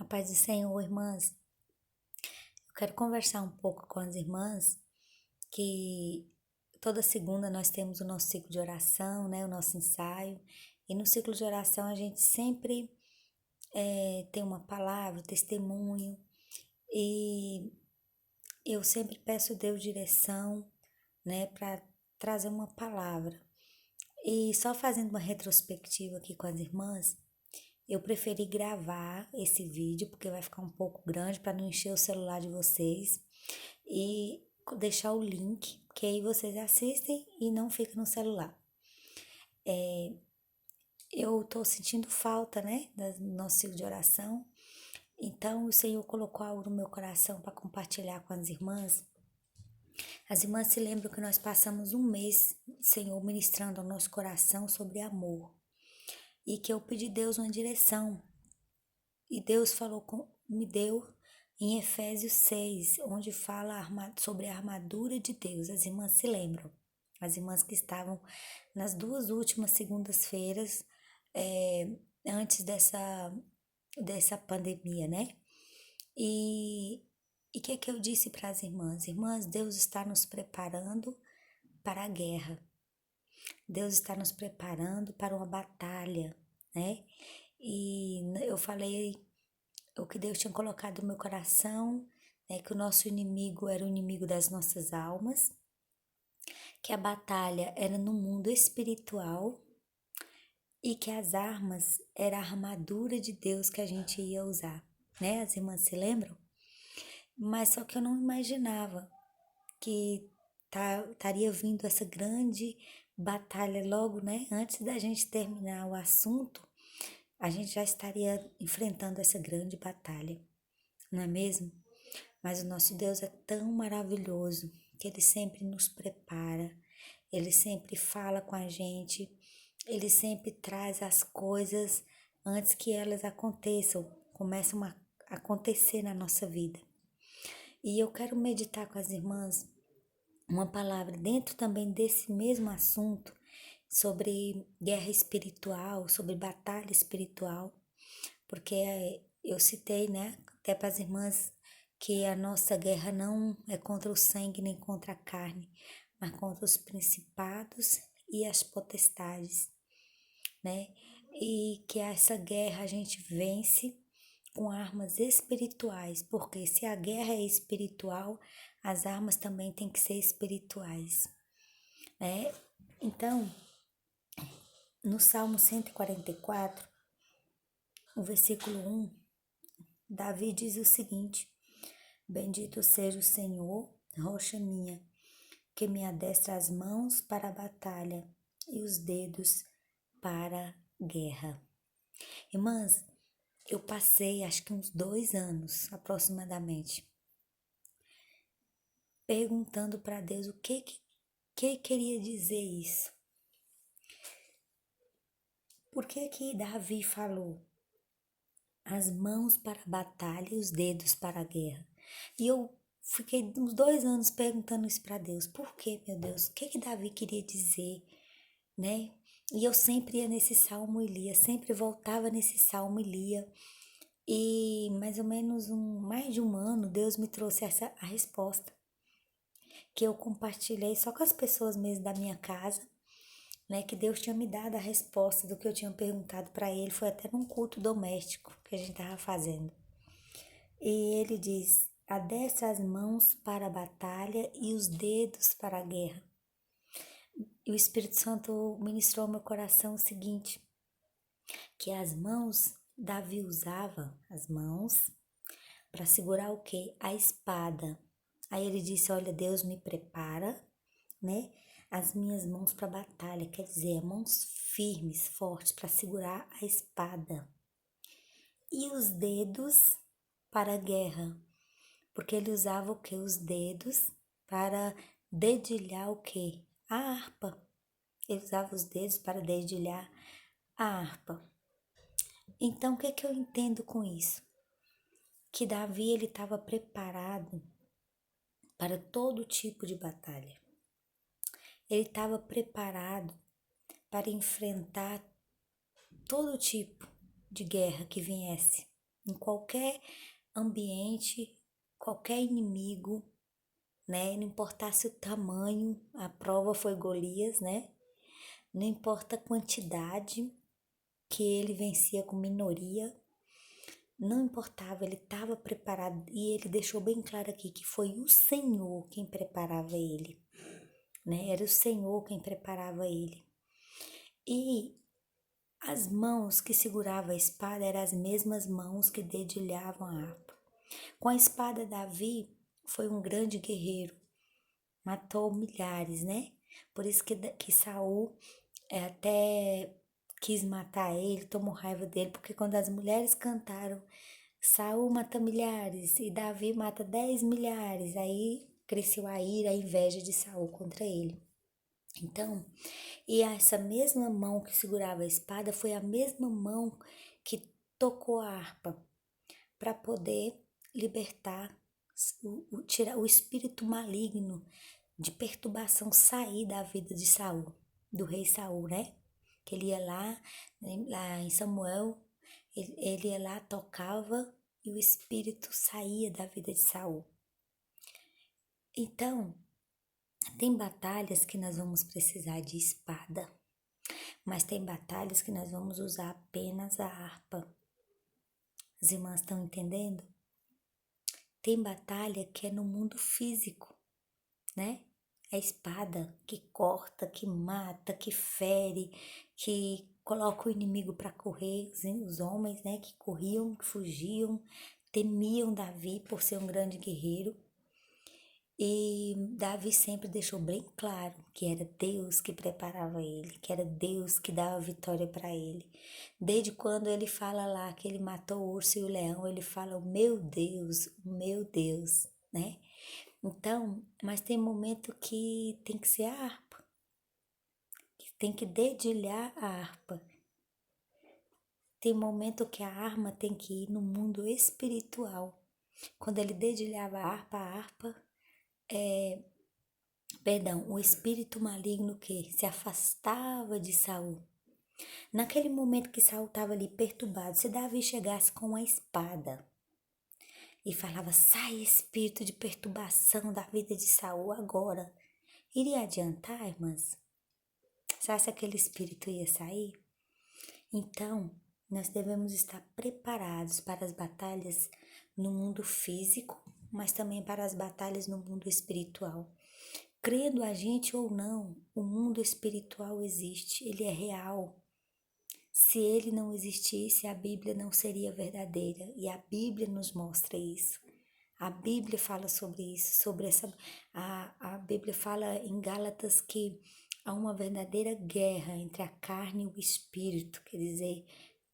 Paz do Senhor, irmãs. Eu quero conversar um pouco com as irmãs que toda segunda nós temos o nosso ciclo de oração, né? O nosso ensaio. E no ciclo de oração a gente sempre tem uma palavra, um testemunho. E eu sempre peço a Deus direção, né? Para trazer uma palavra. E só fazendo uma retrospectiva aqui com as irmãs, eu preferi gravar esse vídeo porque vai ficar um pouco grande para não encher o celular de vocês e deixar o link, que aí vocês assistem e não fica no celular. Eu tô sentindo falta, né, do nosso ciclo de oração. Então o Senhor colocou algo no meu coração para compartilhar com as irmãs. As irmãs se lembram que nós passamos um mês, Senhor, ministrando ao nosso coração sobre amor. E que eu pedi a Deus uma direção. E Deus me deu em Efésios 6, onde fala sobre a armadura de Deus. As irmãs se lembram. As irmãs que estavam nas duas últimas segundas-feiras, antes dessa pandemia, né? E o que eu disse para as irmãs? Irmãs, Deus está nos preparando para a guerra. Deus está nos preparando para uma batalha, né? E eu falei o que Deus tinha colocado no meu coração, né, que o nosso inimigo era o inimigo das nossas almas, que a batalha era no mundo espiritual e que as armas era a armadura de Deus que a gente ia usar, né? As irmãs se lembram? Mas só que eu não imaginava que estaria vindo essa grande batalha logo, né? Antes da gente terminar o assunto, a gente já estaria enfrentando essa grande batalha, não é mesmo? Mas o nosso Deus é tão maravilhoso que Ele sempre nos prepara, Ele sempre fala com a gente, Ele sempre traz as coisas antes que elas aconteçam, começam a acontecer na nossa vida. E eu quero meditar com as irmãs uma palavra dentro também desse mesmo assunto, sobre guerra espiritual, sobre batalha espiritual, porque eu citei, né, até para as irmãs, que a nossa guerra não é contra o sangue nem contra a carne, mas contra os principados e as potestades, né? E que essa guerra a gente vence com armas espirituais, porque se a guerra é espiritual, as armas também têm que ser espirituais, né? Então, no Salmo 144, o versículo 1, Davi diz o seguinte: Bendito seja o Senhor, rocha minha, que me adestra as mãos para a batalha e os dedos para a guerra. Irmãs, eu passei acho que uns 2 anos aproximadamente perguntando para Deus o que queria dizer isso. Por que Davi falou as mãos para a batalha e os dedos para a guerra? E eu fiquei uns 2 anos perguntando isso para Deus. Por que, meu Deus? O que Davi queria dizer, né? E eu sempre ia nesse salmo e lia, sempre voltava nesse salmo e lia. E mais ou menos mais de um ano, Deus me trouxe a resposta, que eu compartilhei só com as pessoas mesmo da minha casa, né? Que Deus tinha me dado a resposta do que eu tinha perguntado para Ele. Foi até num culto doméstico que a gente estava fazendo. E Ele diz: adestra as mãos para a batalha e os dedos para a guerra. E o Espírito Santo ministrou ao meu coração o seguinte: que as mãos, Davi usava as mãos para segurar o quê? A espada. Aí ele disse: olha, Deus me prepara, né? As minhas mãos para a batalha, quer dizer, mãos firmes, fortes para segurar a espada. E os dedos para a guerra, porque ele usava o que? Os dedos para dedilhar o que? A harpa. Ele usava os dedos para dedilhar a harpa. Então, o que eu entendo com isso? Que Davi ele estava preparado para todo tipo de batalha. Ele estava preparado para enfrentar todo tipo de guerra que viesse, em qualquer ambiente, qualquer inimigo, né? Não importasse o tamanho, a prova foi Golias, né? Não importa a quantidade que ele vencia com minoria, não importava, ele estava preparado e ele deixou bem claro aqui que foi o Senhor quem preparava ele, né? Era o Senhor quem preparava ele. E as mãos que seguravam a espada eram as mesmas mãos que dedilhavam a harpa. Com a espada, Davi foi um grande guerreiro, matou milhares, né? Por isso que Saul até quis matar ele, tomou raiva dele, porque quando as mulheres cantaram Saul mata milhares e Davi mata 10 milhares, aí cresceu a ira, a inveja de Saul contra ele. Então, e essa mesma mão que segurava a espada foi a mesma mão que tocou a harpa para poder libertar, tirar o espírito maligno de perturbação sair da vida de Saul, do rei Saul, né? Que ele ia lá em Samuel, ele ia lá, tocava e o espírito saía da vida de Saul. Então, tem batalhas que nós vamos precisar de espada, mas tem batalhas que nós vamos usar apenas a harpa. As irmãs estão entendendo? Tem batalha que é no mundo físico, né? A espada que corta, que mata, que fere, que coloca o inimigo para correr, os homens, né, que corriam, que fugiam, temiam Davi por ser um grande guerreiro. E Davi sempre deixou bem claro que era Deus que preparava ele, que era Deus que dava vitória para ele. Desde quando ele fala lá que ele matou o urso e o leão, ele fala o meu Deus, né? Então, mas tem momento que tem que ser a harpa, que tem que dedilhar a harpa. Tem momento que a arma tem que ir no mundo espiritual. Quando ele dedilhava a harpa o espírito maligno que se afastava de Saul. Naquele momento que Saul estava ali perturbado, se Davi chegasse com a espada e falava, sai espírito de perturbação da vida de Saul agora, iria adiantar, irmãs? Será que aquele espírito ia sair? Então, nós devemos estar preparados para as batalhas no mundo físico, mas também para as batalhas no mundo espiritual. Crendo a gente ou não, o mundo espiritual existe, ele é real. Se ele não existisse, a Bíblia não seria verdadeira, e a Bíblia nos mostra isso. A Bíblia fala sobre isso, a Bíblia fala em Gálatas que há uma verdadeira guerra entre a carne e o espírito, quer dizer,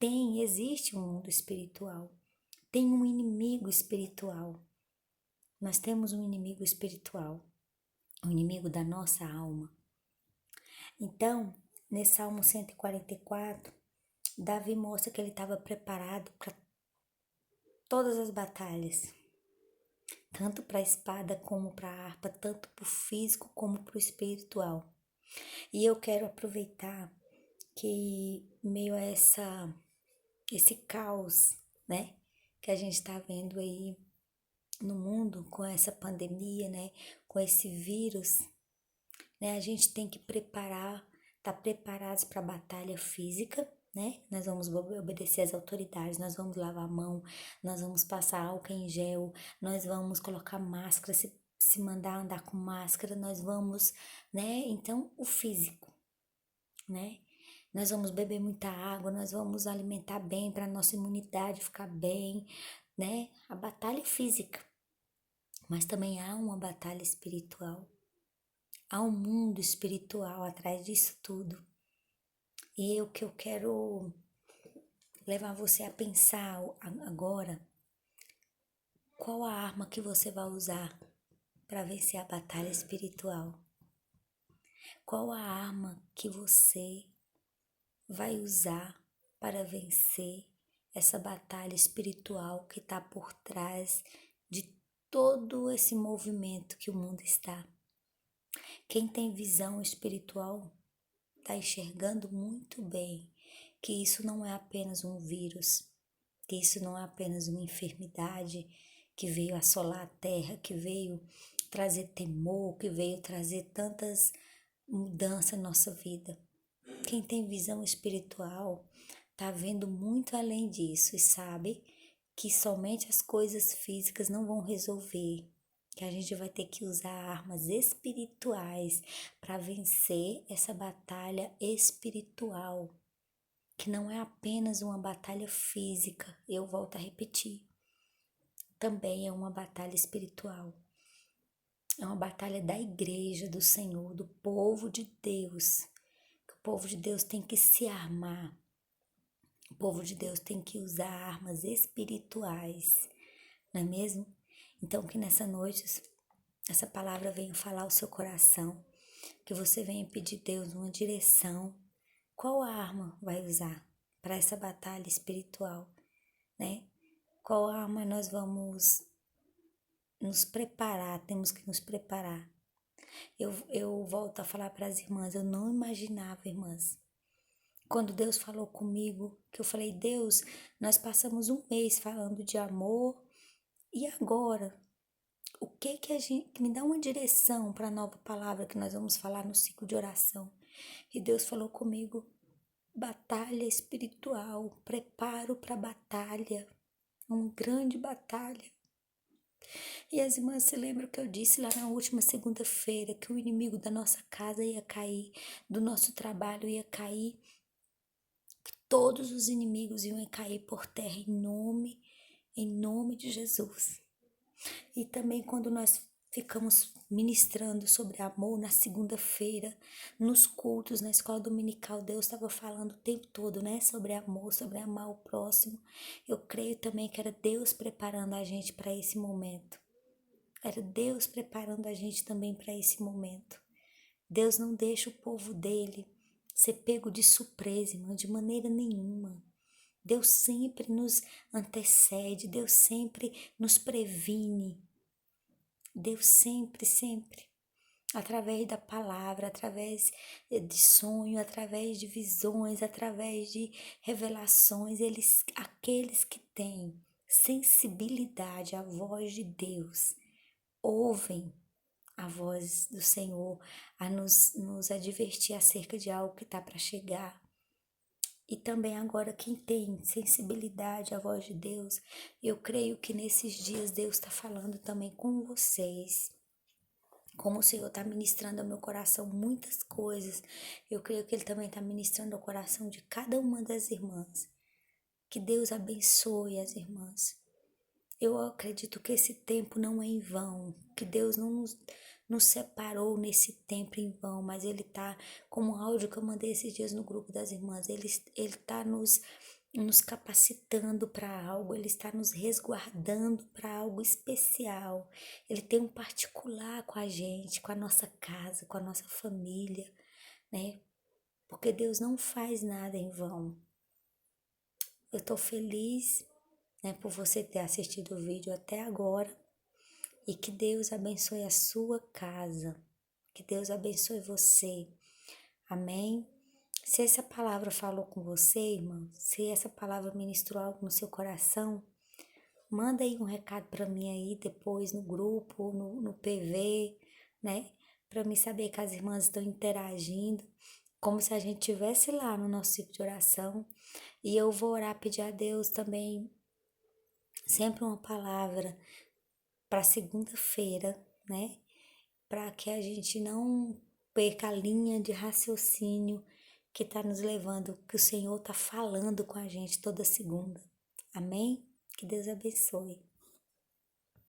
existe um mundo espiritual, tem um inimigo espiritual. Nós temos um inimigo espiritual, o inimigo da nossa alma. Então, nesse Salmo 144, Davi mostra que ele estava preparado para todas as batalhas, tanto para a espada como para a harpa, tanto para o físico como para o espiritual. E eu quero aproveitar que meio a esse caos, né, que a gente está vendo aí no mundo com essa pandemia, né, com esse vírus, né, a gente tem que estar preparados para a batalha física, né? Nós vamos obedecer às autoridades, nós vamos lavar a mão, nós vamos passar álcool em gel, nós vamos colocar máscara, se mandar andar com máscara, nós vamos, né? Então, o físico, né? Nós vamos beber muita água, nós vamos alimentar bem para nossa imunidade ficar bem, né? A batalha é física, mas também há uma batalha espiritual. Há um mundo espiritual atrás disso tudo. E o que eu quero levar você a pensar agora, qual a arma que você vai usar para vencer a batalha espiritual? Qual a arma que você vai usar para vencer essa batalha espiritual que está por trás de todo esse movimento que o mundo está? Quem tem visão espiritual está enxergando muito bem que isso não é apenas um vírus, que isso não é apenas uma enfermidade que veio assolar a terra, que veio trazer temor, que veio trazer tantas mudanças na nossa vida. Quem tem visão espiritual está vendo muito além disso e sabe que somente as coisas físicas não vão resolver, que a gente vai ter que usar armas espirituais para vencer essa batalha espiritual, que não é apenas uma batalha física, eu volto a repetir, também é uma batalha espiritual. É uma batalha da igreja do Senhor, do povo de Deus. O povo de Deus tem que se armar. O povo de Deus tem que usar armas espirituais, não é mesmo? Então que nessa noite essa palavra venha falar ao seu coração, que você venha pedir a Deus uma direção. Qual arma vai usar para essa batalha espiritual, né? Qual arma nós vamos nos preparar, temos que nos preparar. Eu volto a falar para as irmãs, eu não imaginava, irmãs, quando Deus falou comigo, que eu falei, Deus, nós passamos um mês falando de amor, e agora? O que a gente, me dá uma direção para a nova palavra que nós vamos falar no ciclo de oração. E Deus falou comigo, batalha espiritual, preparo para batalha, uma grande batalha. E as irmãs se lembram que eu disse lá na última segunda-feira que o inimigo da nossa casa ia cair, do nosso trabalho ia cair, que todos os inimigos iam cair por terra em nome de Jesus. E também quando nós ficamos ministrando sobre amor na segunda-feira, nos cultos, na escola dominical, Deus estava falando o tempo todo, né? Sobre amor, sobre amar o próximo. Eu creio também que era Deus preparando a gente para esse momento. Era Deus preparando a gente também para esse momento. Deus não deixa o povo dele ser pego de surpresa, irmão, de maneira nenhuma. Deus sempre nos antecede, Deus sempre nos previne. Deus sempre, através da palavra, através de sonho, através de visões, através de revelações, aqueles que têm sensibilidade à voz de Deus, ouvem a voz do Senhor a nos advertir acerca de algo que está para chegar. E também agora quem tem sensibilidade à voz de Deus, eu creio que nesses dias Deus está falando também com vocês. Como o Senhor está ministrando ao meu coração muitas coisas, eu creio que Ele também está ministrando ao coração de cada uma das irmãs. Que Deus abençoe as irmãs. Eu acredito que esse tempo não é em vão, que Deus não nos separou nesse tempo em vão, mas Ele está, como o áudio que eu mandei esses dias no grupo das irmãs, Ele está nos capacitando para algo, Ele está nos resguardando para algo especial. Ele tem um particular com a gente, com a nossa casa, com a nossa família, né? Porque Deus não faz nada em vão. Eu estou feliz, né, por você ter assistido o vídeo até agora e que Deus abençoe a sua casa, que Deus abençoe você, amém? Se essa palavra falou com você, irmão, se essa palavra ministrou algo no seu coração, manda aí um recado para mim aí depois no grupo, no PV, né? Para mim saber que as irmãs estão interagindo, como se a gente estivesse lá no nosso ciclo de oração. E eu vou orar, pedir a Deus também sempre uma palavra para segunda-feira, né? Para que a gente não perca a linha de raciocínio que está nos levando, que o Senhor está falando com a gente toda segunda. Amém? Que Deus abençoe.